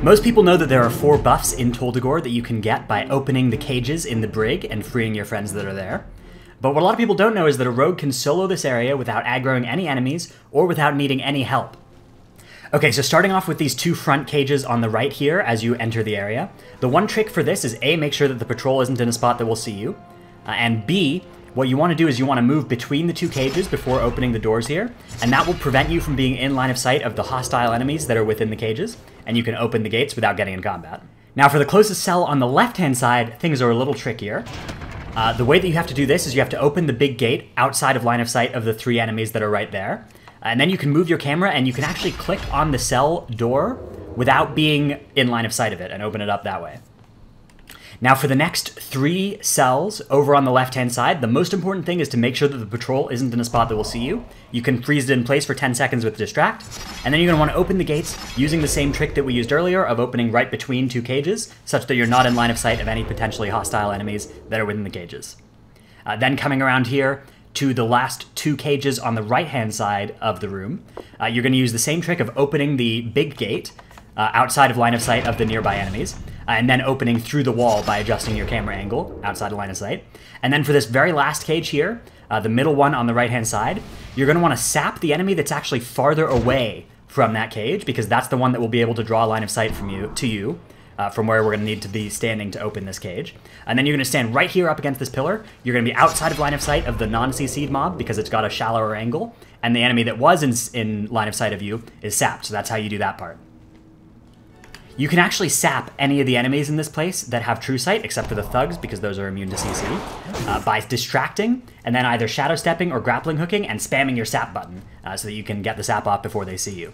Most people know that there are 4 buffs in Tol Dagor that you can get by opening the cages in the Brig and freeing your friends that are there. But what a lot of people don't know is that a rogue can solo this area without aggroing any enemies or without needing any help. Okay, so starting off with these 2 front cages on the right here as you enter the area, the one trick for this is A, make sure that the patrol isn't in a spot that will see you, and B, what you want to do is you want to move between the 2 cages before opening the doors here, and that will prevent you from being in line of sight of the hostile enemies that are within the cages, and you can open the gates without getting in combat. Now for the closest cell on the left-hand side, things are a little trickier. The way that you have to do this is you have to open the big gate outside of line of sight of the 3 enemies that are right there, and then you can move your camera and you can actually click on the cell door without being in line of sight of it and open it up that way. Now for the next 3 cells over on the left-hand side, the most important thing is to make sure that the patrol isn't in a spot that will see you. You can freeze it in place for 10 seconds with Distract, and then you're going to want to open the gates using the same trick that we used earlier of opening right between 2 cages, such that you're not in line of sight of any potentially hostile enemies that are within the cages. Then coming around here to the last 2 cages on the right-hand side of the room, you're going to use the same trick of opening the big gate outside of line of sight of the nearby enemies, and then opening through the wall by adjusting your camera angle outside of line of sight. And then for this very last cage here, the middle one on the right-hand side, you're going to want to sap the enemy that's actually farther away from that cage, because that's the one that will be able to draw line of sight from from where we're going to need to be standing to open this cage. And then you're going to stand right here up against this pillar. You're going to be outside of line of sight of the non-CC'd mob because it's got a shallower angle, and the enemy that was in line of sight of you is sapped, so that's how you do that part. You can actually sap any of the enemies in this place that have true sight, except for the thugs, because those are immune to CC, by distracting, and then either shadow stepping or grappling hooking and spamming your sap button, so that you can get the sap off before they see you.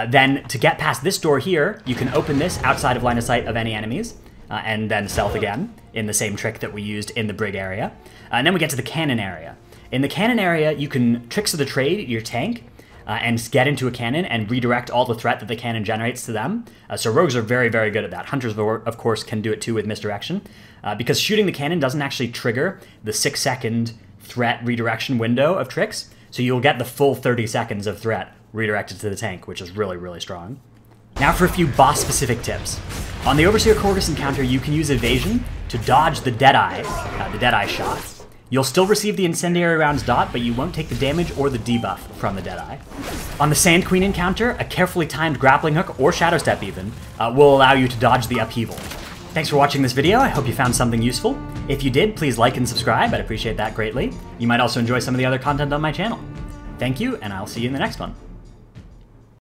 Then, to get past this door here, you can open this outside of line of sight of any enemies, and then stealth again, in the same trick that we used in the Brig area. And then we get to the cannon area. In the cannon area, you can Tricks of the Trade your tank, and get into a cannon and redirect all the threat that the cannon generates to them. So rogues are very, very good at that. Hunters, of course, can do it too with misdirection, because shooting the cannon doesn't actually trigger the 6-second threat redirection window of tricks, so you'll get the full 30 seconds of threat redirected to the tank, which is really, really strong. Now for a few boss-specific tips. On the Overseer Corvus encounter, you can use evasion to dodge the Deadeye shot. You'll still receive the incendiary rounds dot, but you won't take the damage or the debuff from the Deadeye. On the Sand Queen encounter, a carefully timed grappling hook, or shadow step even, will allow you to dodge the upheaval. Thanks for watching this video. I hope you found something useful. If you did, please like and subscribe. I'd appreciate that greatly. You might also enjoy some of the other content on my channel. Thank you, and I'll see you in the next one.